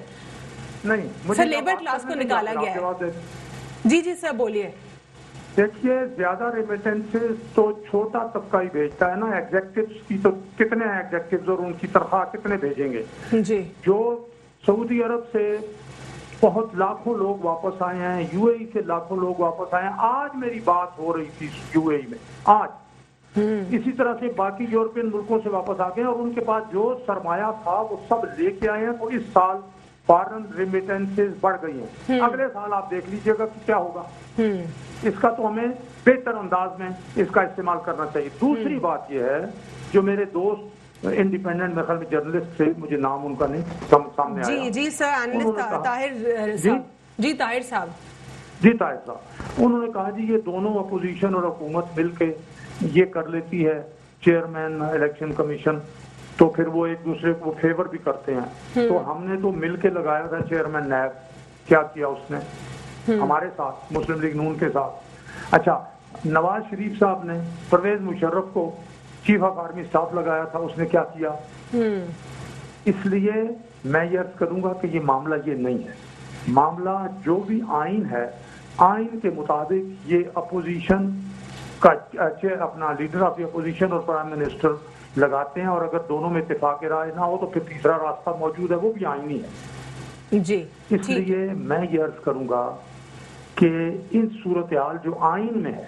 نہیں سر لیبر کلاس کو نکالا گیا ہے. جی جی سر بولیے. دیکھیے, زیادہ ریمیٹنسز تو چھوٹا طبقہ ہی بھیجتا ہے نا. ایگزیکٹوز کی تو کتنے ہیں ایگزیکٹوز, اور ان کی تنخواہ کتنے بھیجیں گے؟ جی, جو سعودی عرب سے بہت لاکھوں لوگ واپس آئے ہیں, یو اے ای سے لاکھوں لوگ واپس آئے ہیں. آج میری بات ہو رہی تھی یو اے ای میں, آج اسی طرح سے باقی یورپین ملکوں سے واپس آ گئے, اور ان کے پاس جو سرمایہ تھا وہ سب لے کے آئے ہیں. تو اس سال فارن ریمیٹنسز بڑھ گئی ہیں. اگلے سال آپ دیکھ لیجئے گا کہ کیا ہوگا. اس کا تو ہمیں بہتر انداز میں اس کا استعمال کرنا چاہیے. دوسری بات یہ ہے, جو میرے دوست انڈیپینڈنٹ میں خیال میں جرنلسٹ تھے, مجھے نام ان کا نہیں سامنے آیا. جی سر, انالسٹ طاہر صاحب. جی طاہر صاحب, انہوں نے کہا جی یہ دونوں اپوزیشن اور حکومت مل کے یہ کر لیتی ہے چیئرمین الیکشن کمیشن, تو پھر وہ ایک دوسرے کو فیور بھی کرتے ہیں. تو ہم نے تو مل کے لگایا تھا چیئرمین نیب. کیا کیا اس نے ہمارے ساتھ, مسلم لیگ نون کے ساتھ؟ اچھا, نواز شریف صاحب نے پرویز مشرف کو چیف آف آرمی اسٹاف لگایا تھا, اس نے کیا کیا؟ اس لیے میں یہ عرض کروں گا کہ یہ معاملہ یہ نہیں ہے. معاملہ جو بھی آئین ہے, آئین کے مطابق یہ اپوزیشن کا اپنا لیڈر آف دی اپوزیشن اور پرائم منسٹر لگاتے ہیں, اور اگر دونوں میں اتفاق رائے نہ ہو تو پھر تیسرا راستہ موجود ہے, وہ بھی آئینی ہے. جی, اس لیے میں یہ عرض کروں گا کہ ان صورتحال جو آئین میں ہے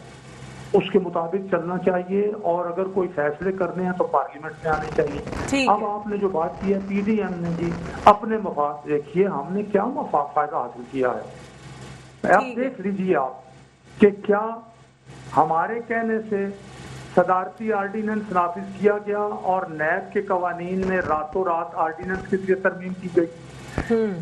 اس کے مطابق چلنا چاہیے, اور اگر کوئی فیصلے کرنے ہیں تو پارلیمنٹ میں آنے چاہیے. اب آپ نے جو بات کی ہے پی ڈی ایم نے, جی اپنے مفاد دیکھیے, ہم نے کیا فائدہ حاصل کیا ہے. آپ دیکھ لیجیے آپ کہ کیا ہمارے کہنے سے صدارتی آرڈیننس نافذ کیا گیا, اور نیب کے قوانین میں راتوں رات آرڈیننس کے لیے ترمیم کی گئی.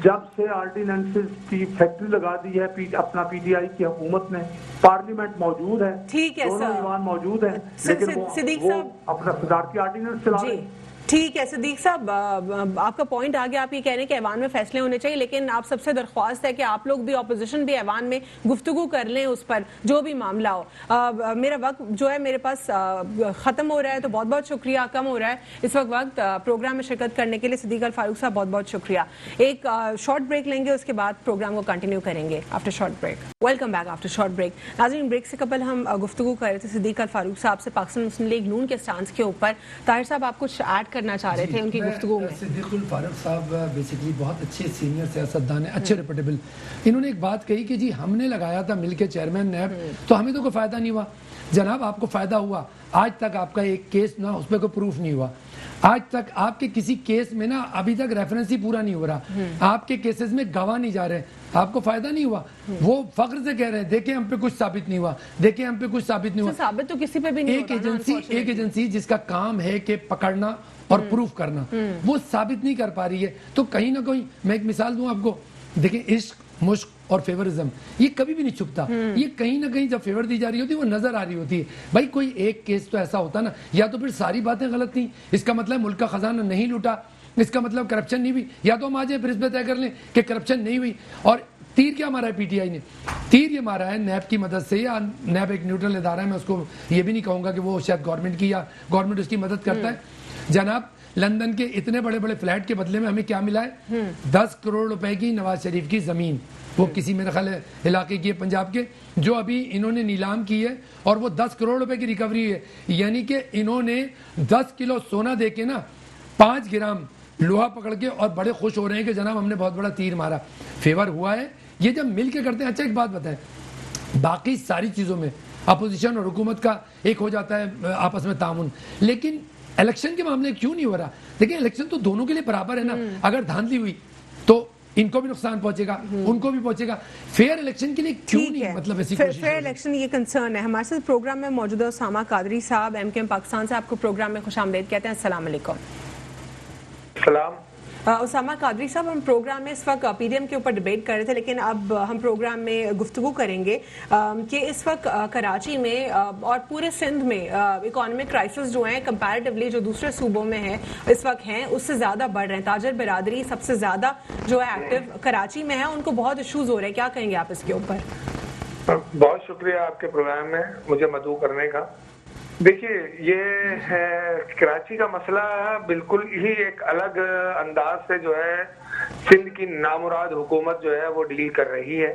جب سے آرڈیننسز کی فیکٹری لگا دی ہے اپنا پی ٹی آئی کی حکومت نے، پارلیمنٹ موجود ہے، ٹھیک ہے دونوں سر، ایوان موجود ہیں، لیکن صدیق وہ صاحب اپنا صدارتی آرڈیننس چلا رہے جی ہیں۔ ٹھیک ہے صدیق صاحب، آپ کا پوائنٹ آ گیا، آپ یہ کہہ رہے ہیں کہ ایوان میں فیصلے ہونے چاہیے، لیکن آپ سب سے درخواست ہے کہ آپ لوگ بھی، اپوزیشن بھی ایوان میں گفتگو کر لیں اس پر جو بھی معاملہ ہو۔ میرا وقت جو ہے میرے پاس ختم ہو رہا ہے، تو بہت بہت شکریہ، کم ہو رہا ہے اس وقت پروگرام میں شرکت کرنے کے لیے صدیق الفاروق صاحب، بہت بہت شکریہ۔ ایک شارٹ بریک لیں گے، اس کے بعد پروگرام کو کنٹینیو کریں گے after short break. Welcome back after short break. ناظرین، بریک سے قبل ہم گفتگو کر رہے تھے صدیق الفاروق صاحب سے پاکستان مسلم لیگ نون کے سٹانس کے اوپر۔ طاہر صاحب آپ کچھ ایڈ کرنا چاہ رہے تھے ان کی گفتگو میں؟ صدیق الفاروق صاحب بیسیکلی بہت اچھے سینئر سیاستدان ہیں، اچھے ریپوٹیبل۔ انہوں نے ایک بات کہی کہ جی ہم نے لگایا تھا مل کے چیئرمین نیب، تو ہمیں تو کوئی فائدہ نہیں ہوا۔ جناب آپ کو فائدہ ہوا، آج تک آپ کا ایک کیس نہ اس پہ کوئی پروف نہیں ہوا، آج تک آپ کے کسی کیس میں نا ابھی تک ریفرنس ہی پورا نہیں ہو رہا، آپ کے کیسز میں گواہ نہیں جا رہے، آپ کو فائدہ نہیں ہوا۔ وہ فخر سے کہہ رہے ہیں دیکھیں ہم پہ کچھ ثابت نہیں ہوا، دیکھیں ہم پہ کچھ ثابت نہیں ہوا۔ ثابت تو کسی پہ بھی نہیں ہوتا۔ ایک ایجنسی جس کا کام ہے کہ پکڑنا اور پروف کرنا، وہ ثابت نہیں کر پا رہی ہے، تو کہیں نہ کہیں میں ایک مثال دوں آپ کو، دیکھیں عشق، مشق اور فیورزم یہ کبھی بھی نہیں چھپتا، یہ کہیں نہ کہیں جب فیور دی جا رہی ہوتی ہے وہ نظر آ رہی ہوتی ہے۔ بھائی کوئی ایک کیس تو ایسا ہوتا نا، یا تو پھر ساری باتیں غلط تھیں، اس کا مطلب ملک کا خزانہ نہیں لوٹا، اس کا مطلب کرپشن نہیں ہوئی، یا تو ہم آج پھر اس پہ طے کر لیں کہ کرپشن نہیں ہوئی۔ اور تیر کیا مارا ہے پی ٹی آئی نے؟ تیر یہ مارا ہے نیب کی مدد سے، یا نیب ایک نیوٹرل ادارہ ہے، میں اس کو یہ بھی نہیں کہوں گا کہ وہ شاید گورنمنٹ کی یا گورنمنٹ اس کی مدد کرتا ہے۔ جناب لندن کے اتنے بڑے بڑے فلیٹ کے بدلے میں ہمیں کیا ملا ہے؟ 10 کروڑ روپے کی نواز شریف کی زمین، وہ کسی میرے خیال علاقے کی ہے پنجاب کے، جو ابھی انہوں نے نیلام کی ہے، اور وہ 10 کروڑ روپے کی ریکوری ہے، یعنی کہ انہوں نے 10 کلو سونا دے کے نا 5 گرام لوہا پکڑ کے، اور بڑے خوش ہو رہے ہیں کہ جناب ہم نے بہت بڑا تیر مارا، فیور ہوا ہے۔ یہ جب مل کے کرتے ہیں، اچھا ایک بات بتائیں، باقی ساری چیزوں میں اپوزیشن اور حکومت کا ایک ہو جاتا ہے آپس میں تعاون، لیکن الیکشن کے معاملے کیوں نہیں ہو رہا؟ دیکھیں الیکشن تو دونوں کے لیے برابر ہے نا، اگر دھاندلی ہوئی تو ان کو بھی نقصان پہنچے گا، ان کو بھی پہنچے گا، فیئر الیکشن کے لیے کیوں نہیں مطلب ایسی کوشش؟ فیئر الیکشن یہ کنسرن ہے۔ ہمارے ساتھ پروگرام میں موجود ہے اسامہ قادری صاحب، ایم کیو ایم پاکستان سے، آپ کو پروگرام میں خوش آمدید کہتے ہیں۔ السلام علیکم۔ سلام۔ اسامہ قادری صاحب، ہم پروگرام میں اس وقت پی ڈی ایم کے اوپر ڈیبیٹ کر رہے تھے، لیکن اب ہم پروگرام میں گفتگو کریں گے کہ اس وقت کراچی میں اور پورے سندھ میں اکانومک کرائسس جو ہیں کمپیریٹیولی جو دوسرے صوبوں میں ہیں اس وقت ہیں، اس سے زیادہ بڑھ رہے ہیں۔ تاجر برادری سب سے زیادہ جو ہے ایکٹیو کراچی میں ہے، ان کو بہت ایشوز ہو رہے ہیں، کیا کہیں گے آپ اس کے اوپر؟ بہت شکریہ آپ کے پروگرام میں مجھے مدعو کرنے کا۔ دیکھیے یہ کراچی کا مسئلہ بالکل ہی ایک الگ انداز سے جو ہے سندھ کی نامراد حکومت جو ہے وہ ڈیل کر رہی ہے۔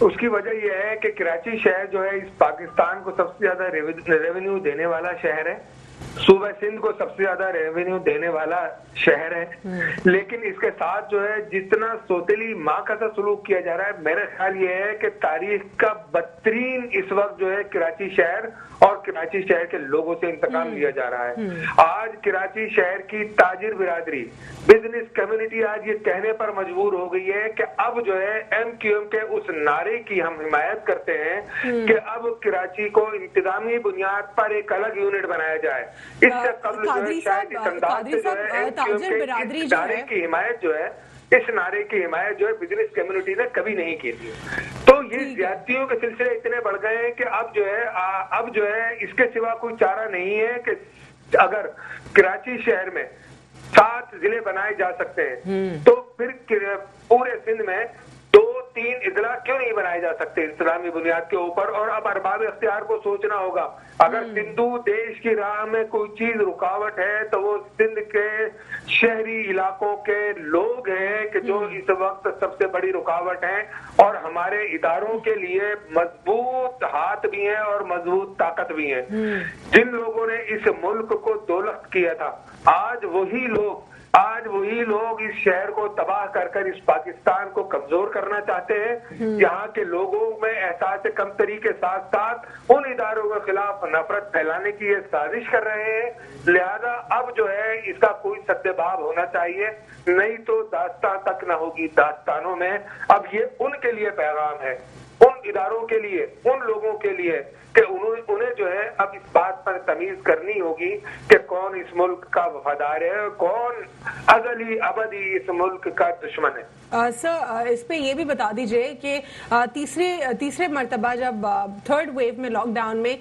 اس کی وجہ یہ ہے کہ کراچی شہر جو ہے اس پاکستان کو سب سے زیادہ ریونیو دینے والا شہر ہے، صوبہ سندھ کو سب سے زیادہ ریونیو دینے والا شہر ہے، لیکن اس کے ساتھ جو ہے جتنا سوتیلی ماں کا سا سلوک کیا جا رہا ہے، میرا خیال یہ ہے کہ تاریخ کا بدترین اس وقت جو ہے کراچی شہر اور کراچی شہر کے لوگوں سے انتقام لیا جا رہا ہے۔ آج کراچی شہر کی تاجر برادری، بزنس کمیونٹی آج یہ کہنے پر مجبور ہو گئی ہے کہ اب جو ہے ایم کیو ایم کے اس نعرے کی ہم حمایت کرتے ہیں کہ اب کراچی کو انتظامی بنیاد پر ایک الگ یونٹ بنایا جائے۔ اس سے قبل جو ہے شاید اس انداز سے جو ہے ایم کیو ایم کے اس نعرے کی حمایت جو ہے، اس نعرے کی حمایت جو ہے بزنس کمیونٹی نے کبھی نہیں کی تھی۔ تو یہ زیادتیوں کے سلسلے اتنے بڑھ گئے ہیں کہ اب جو ہے اس کے سوا کوئی چارہ نہیں ہے کہ اگر کراچی شہر میں 7 ضلع بنائے جا سکتے ہیں تو پھر پورے سندھ میں 2-3 اضلاع کیوں نہیں بنائے جا سکتے اسلامی بنیاد کے اوپر؟ اور اب ارباب اختیار کو سوچنا ہوگا، اگر سندھو دیش کی راہ میں کوئی چیز رکاوٹ ہے تو وہ سندھ کے شہری علاقوں کے لوگ ہیں کہ جو اس وقت سب سے بڑی رکاوٹ ہیں، اور ہمارے اداروں کے لیے مضبوط ہاتھ بھی ہیں اور مضبوط طاقت بھی ہیں۔ جن لوگوں نے اس ملک کو دولت کیا تھا، آج وہی لوگ اس شہر کو تباہ کر کر اس پاکستان کو کمزور کرنا چاہتے ہیں۔ یہاں کے لوگوں میں احساس کمتری کے ساتھ ساتھ ان اداروں کے خلاف نفرت پھیلانے کی یہ سازش کر رہے ہیں۔ لہذا اب جو ہے اس کا کوئی سدباب ہونا چاہیے، نہیں تو داستان تک نہ ہوگی داستانوں میں۔ اب یہ ان کے لیے پیغام ہے، ان اداروں کے لیے, ان لوگوں کے لیے کہ انہیں جو ہے اب اس بات پر تمیز کرنی ہوگی کہ کون اس ملک کا وفادار ہے, کون ازلی ابدی اس ملک کا دشمن ہے. سر اس پہ یہ بھی بتا دیجئے کہ تیسرے مرتبہ جب تھرڈ ویو میں لاک ڈاؤن میں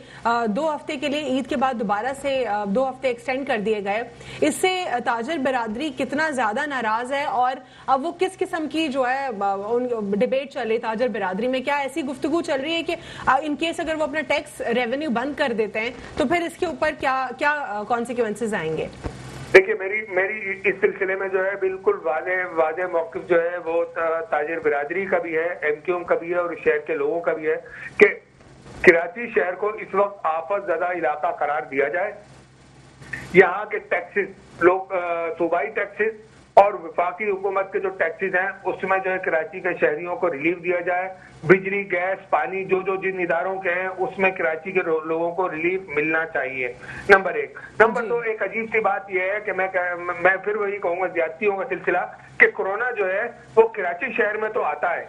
2 ہفتے کے لیے عید کے بعد دوبارہ سے 2 ہفتے ایکسٹینڈ کر دیے گئے, اس سے تاجر برادری کتنا زیادہ ناراض ہے اور اب وہ کس قسم کی جو ہے ڈیبیٹ چل رہی تاجر برادری میں؟ کیا ایسی گفتگو چل رہی ہے کہ ان کیس اگر وہ اپنا ٹیکس ریونیو بند کر دیتے ہیں تو پھر اس کے اوپر کیا کانسیکوینسز آئیں گے؟ دیکھیے میری اس سلسلے میں جو ہے بالکل واضح موقف جو ہے وہ تاجر برادری کا بھی ہے, ایم کیو ایم کا بھی ہے اور شہر کے لوگوں کا بھی ہے کہ کراچی شہر کو اس وقت آفت زدہ علاقہ قرار دیا جائے. یہاں کے ٹیکسز, صوبائی ٹیکسز اور وفاقی حکومت کے جو ٹیکسز ہیں اس میں جو ہے کراچی کے شہریوں کو ریلیف دیا جائے. بجلی, گیس, پانی جو جن اداروں کے ہیں اس میں کراچی کے لوگوں کو ریلیف ملنا چاہیے, نمبر 1. نمبر 2, ایک عجیب سی بات یہ ہے کہ میں پھر وہی کہوں گا زیادتیوں کا سلسلہ کہ کورونا جو ہے وہ کراچی شہر میں تو آتا ہے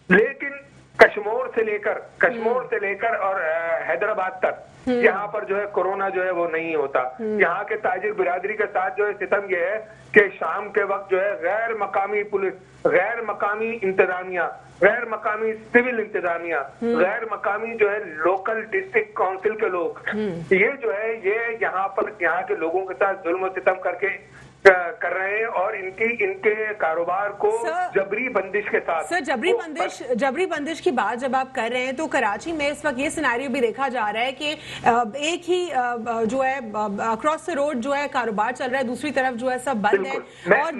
لیکن کشمور سے لے کر اور حیدرآباد تک یہاں پر جو ہے کورونا جو ہے وہ نہیں ہوتا. یہاں کے تاجر برادری کے ساتھ جو ہے ستم یہ ہے کہ شام کے وقت جو ہے غیر مقامی پولیس, غیر مقامی انتظامیہ, غیر مقامی سول انتظامیہ, غیر مقامی جو ہے لوکل ڈسٹرکٹ کونسل کے لوگ, یہ جو ہے یہ یہاں کے لوگوں کے ساتھ ظلم و ستم کر رہے ہیں اور ان کے کاروبار کو جبری بندش کے ساتھ. سر جبری بندش کی بات جب آپ کر رہے ہیں تو کراچی میں اس وقت یہ سیناریو بھی دیکھا جا رہا ہے کہ ایک ہی جو ہے اکراس دا روڈ جو ہے کاروبار چل رہا ہے, دوسری طرف جو ہے سب بند ہے. اور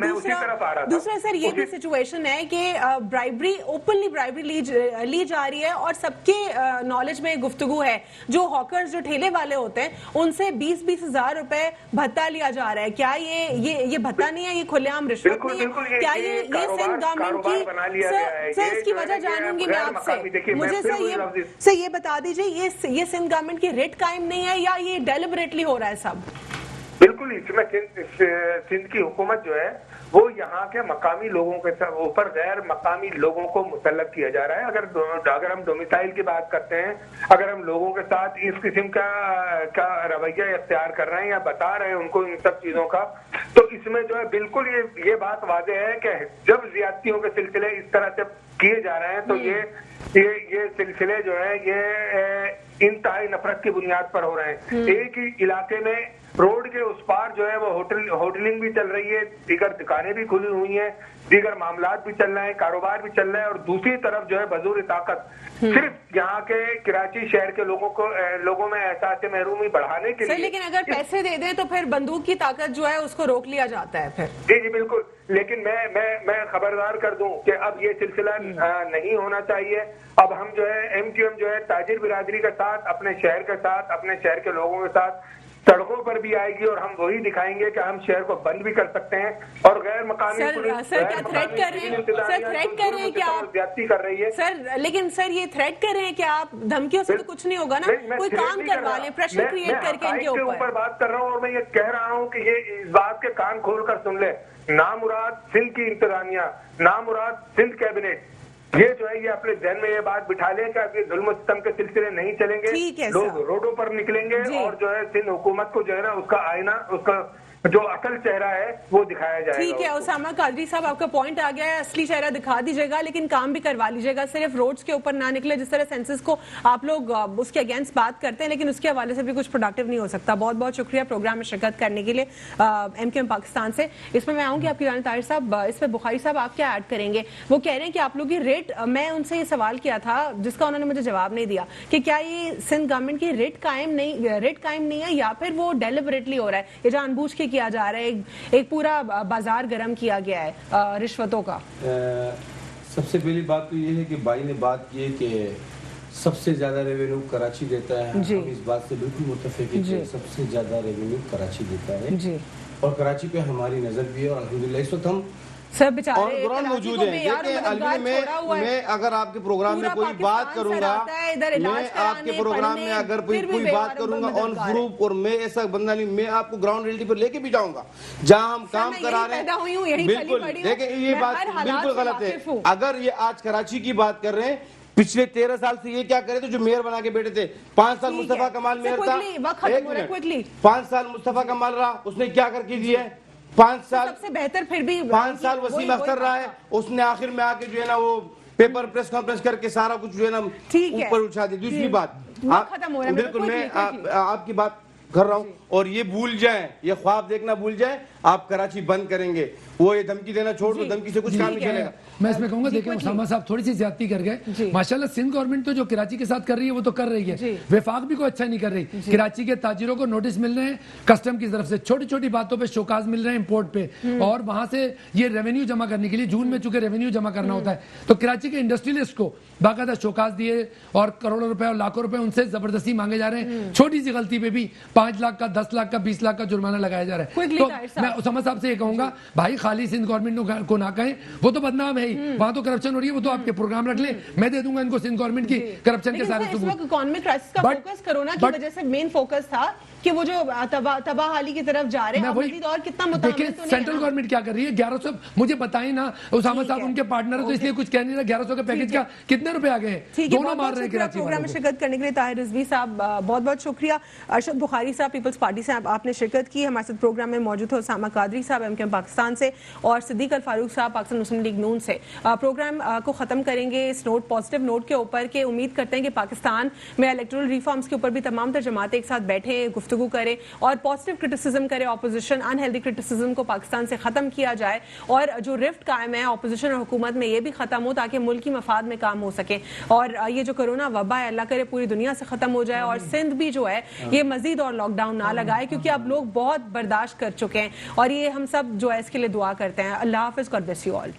دوسرا سر یہ بھی سچویشن ہے کہ اوپنلی برائبری لی جا رہی ہے اور سب کے نالج میں گفتگو ہے, جو ہاکرز جو ٹھیلے والے ہوتے ہیں ان سے 20-20 ہزار روپے بھتہ لیا جا رہا ہے. کیا یہ بھتہ نہیں ہے, یہ کھلے عام رشوت نہیں ہے؟ کیا یہ سندھ گورنمنٹ کی سر اس کی وجہ جانوں گی میں آپ سے, مجھے سر یہ بتا دیجئے یہ سندھ گورنمنٹ کی ریٹ قائم نہیں ہے یا یہ ڈیلیبریٹلی ہو رہا ہے سب؟ بالکل اس میں سندھ کی حکومت جو ہے وہ یہاں کے مقامی لوگوں کے اوپر غیر مقامی لوگوں کو مسلط کیا جا رہا ہے. اگر ہم ڈومیسائل کی بات کرتے ہیں, اگر ہم لوگوں کے ساتھ اس قسم کا رویہ اختیار کر رہے ہیں یا بتا رہے ہیں ان کو ان سب چیزوں کا, تو اس میں جو ہے بالکل یہ بات واضح ہے کہ جب زیادتیوں کے سلسلے اس طرح سے کیے جا رہے ہیں تو یہ سلسلے جو ہے یہ انتہائی نفرت کی بنیاد پر ہو رہے ہیں. ایک ہی علاقے میں روڈ کے اس پار جو ہے وہ ہوٹلنگ بھی چل رہی ہے, دیگر دکانیں بھی کھلی ہوئی ہیں, دیگر معاملات بھی چل رہے ہیں, کاروبار بھی چل رہے ہیں, اور دوسری طرف جو ہے بزور طاقت صرف یہاں کے کراچی شہر کے لوگوں میں احساس محرومی بڑھانے کے لیے. لیکن اگر پیسے دے دیں تو پھر بندوق کی طاقت جو ہے اس کو روک لیا جاتا ہے پھر. جی بالکل, لیکن میں خبردار کر دوں کہ اب یہ سلسلہ نہیں ہونا چاہیے. اب ہم جو ہے ایم کیو ایم جو ہے تاجر برادری کے ساتھ, اپنے شہر کے ساتھ, اپنے شہر کے لوگوں کے ساتھ سڑکوں پر بھی آئے گی اور ہم وہی دکھائیں گے کہ ہم شہر کو بند بھی کر سکتے ہیں اور غیر مقامی سر کیا تھریٹ کر رہے ہیں کہ آپ زیادتی کر رہی ہے. سر لیکن سر یہ تھریٹ کر رہے ہیں کہ آپ دھمکیوں سے تو کچھ نہیں ہوگا نا, کوئی کام کروا لیں, پریشر کریٹ کر کے ان کے اوپر بات کر رہا ہوں. اور میں یہ کہہ رہا ہوں کہ یہ اس بات کے کان کھول کر سن لے, نامراد سندھ کی انتظامیہ, نامراد سندھ کیبنٹ, یہ جو ہے یہ اپنے ذہن میں یہ بات بٹھا لیں کہ اب یہ ظلم و ستم کے سلسلے نہیں چلیں گے, لوگ روڈوں پر نکلیں گے اور جو ہے سندھ حکومت کو جو ہے نا اس کا آئینہ, اس کا جو اصل چہرہ ہے وہ دکھایا جائے گا. ٹھیک ہے اسامہ قادری صاحب, آپ کا پوائنٹ آ گیا ہے, اصلی چہرہ دکھا دیجیے گا لیکن کام بھی کروا لیجیے گا, صرف روڈز کے اوپر نہ نکلے. جس طرح سینسس کو آپ لوگ اس کے اگینسٹ بات کرتے ہیں لیکن اس کے حوالے سے بھی کچھ پروڈکٹیو نہیں ہو سکتا. بہت بہت شکریہ پروگرام میں شرکت کرنے کے لیے ایم کیو ایم پاکستان سے. اس میں آؤں گی آپ کی جانب طاہر صاحب, اس پہ بخاری صاحب آپ کیا ایڈ کریں گے؟ وہ کہہ رہے ہیں کہ آپ لوگ کی ریٹ, میں ان سے یہ سوال کیا تھا جس کا انہوں نے مجھے جواب نہیں دیا کہ کیا یہ سندھ گورنمنٹ کی ریٹ قائم نہیں ہے یا پھر وہ ڈیلیبریٹلی ہو رہا ہے, یہ جان بوجھ کے کیا جا رہا ہے, ایک پورا بازار گرم کیا گیا ہے رشوتوں کا. سب سے پہلی بات تو یہ ہے کہ بھائی نے بات کی ہے کہ سب سے زیادہ ریونیو کراچی دیتا ہے. ہم اس بات سے بالکل متفق ہیں کہ سب سے زیادہ ریونیو کراچی دیتا ہے اور کراچی پہ ہماری نظر بھی ہے. اور الحمدللہ اس وقت ہم سب بیچارے اور قرآن موجود ہیں. دیکھیں میں اگر آپ کے پروگرام میں کوئی بات کروں گا, میں آپ کے پروگرام میں اگر کوئی بات کروں گا آن پروف, اور میں ایسا بندہ نہیں, میں آپ کو گراؤنڈ ریئلٹی پر لے کے بھی جاؤں گا جہاں ہم کام کرا رہے ہیں. بالکل دیکھیں یہ بات بالکل غلط ہے. اگر یہ آج کراچی کی بات کر رہے ہیں, پچھلے 13 سال سے یہ کیا کرے تھے جو میئر بنا کے بیٹھے تھے؟ 5 سال مصطفیٰ کمال میئر تھا, 5 سال مصطفیٰ کمال رہا, اس نے کیا کر کے دیا ہے؟ 5 سال سب سے بہتر پھر بھی 5 سال وسیم اختر رہا ہے, اس نے آخر میں آ کے جو ہے نا وہ پیپر پریس کانفرنس کر کے سارا کچھ جو ہے نا اوپر اٹھا دی. دوسری بات, بالکل میں آپ کی بات کر رہا ہوں, اور یہ بھول جائیں, یہ خواب دیکھنا بھول جائیں, آپ کراچی بند کریں گے, وہ یہ دھمکی دینا چھوڑ دو, دھمکی سے کچھ کام نہیں چلے گا. میں اس میں کہوں گا دیکھیں اسامہ صاحب تھوڑی سی زیادتی کر گئے. ماشاءاللہ سندھ گورنمنٹ تو جو کراچی کے ساتھ کر رہی ہے وہ تو کر رہی ہے, وفاق بھی کوئی اچھا نہیں کر رہی. کراچی کے تاجروں کو نوٹس مل رہے ہیں کسٹم کی طرف سے, چھوٹی چھوٹی باتوں پہ شوکاز مل رہے ہیں امپورٹ پہ, اور وہاں سے یہ ریونیو جمع کرنے کے لیے جون میں چونکہ ریونیو جمع کرنا ہوتا ہے, تو کراچی کے انڈسٹریلسٹ کو باقاعدہ شوکاز دیے اور کروڑوں روپے اور لاکھوں روپے ان سے زبردستی مانگے جا رہے ہیں. چھوٹی سی غلطی پہ بھی 5 لاکھ کا 10 لاکھ کا 20 لاکھ کا جرمانہ لگایا جا رہا ہے. تو میں اسامہ صاحب سے یہ کہوں گا بھائی خالی سندھ گورنمنٹ کو نہ کہیں, وہ تو بدنام ہے ہی, وہاں تو کرپشن ہو رہی ہے, وہ تو آپ کے پروگرام رکھ لیں, میں دے دوں گا ان کو سندھ گورنمنٹ کی کرپشن کے سارے ثبوت. اکانومک کرائسس کا فوکس کرونا کی وجہ سے مین فوکس تھا کہ وہ جو تباہ حالی کی طرف جا رہے ہیں, مزید اور کتنا دیکھیں سینٹرل گورنمنٹ کیا کر رہی ہے. 1100 مجھے بتائیں نا اسامہ صاحب, ان کے پارٹنر تو اس لیے کچھ کہہ نہیں رہا, 1100 کے پیکج کا کتنے روپے آ گئے ہیں, دونوں مار رہے ہیں کراچی پروگرام میں شرکت کرنے کے لیے. طاہر رضوی صاحب بہت بہت شکریہ. ارشد بخاری صاحب پیپلز پارٹی سے آپ نے شرکت کی. ہمارے ساتھ پروگرام میں موجود ہو اسامہ قادری صاحب MKM پاکستان سے, اور صدیق الفاروق صاحب پاکستان مسلم لیگ نون سے. پروگرام کو ختم کریں گے اس نوٹ پازیٹیو نوٹ کے اوپر کہ امید کرتے ہیں کہ پاکستان میں الیکٹورل ریفارمز کے اوپر بھی تمام تر جماعتیں ایک ساتھ بیٹھے, گفتگو کریں اور پازیٹیو کرٹیسزم کرے. اپوزیشن انہیلدی کرٹیسزم کو پاکستان سے ختم کیا جائے, اور جو رفٹ قائم ہے اپوزیشن اور حکومت میں یہ بھی ختم ہو تاکہ ملکی مفاد میں کام ہو سکے. اور یہ جو کرونا وبا ہے اللہ کرے پوری دنیا سے ختم ہو جائے, اور سندھ بھی جو ہے یہ مزید اور لاک ڈاؤن نہ لگائے, کیونکہ اب لوگ بہت برداشت کر چکے ہیں, اور یہ ہم سب جو ہے اس کے لیے دعا کرتے ہیں. اللہ حافظ, گاڈ بلیس یو آل.